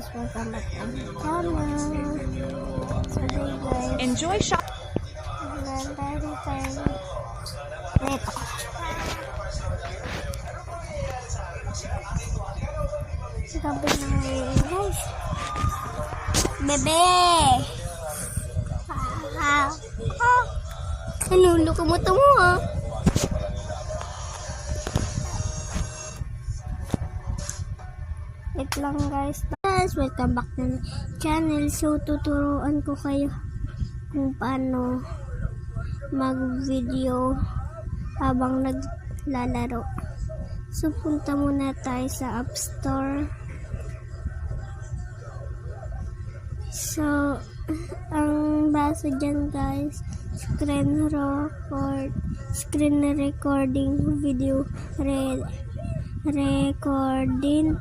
guys, welcome back to my channel. Today guys, Enjoy shop. nandari tayo neto. Sabi na ngayon guys, bebe! Ano, lukumot mo ha? Wait lang guys. Welcome back to my channel. So, tuturuan ko kayo kung paano mag-video habang naglalaro. So, punta muna tayo sa App Store. So, ang basa dyan guys, screen recording video recording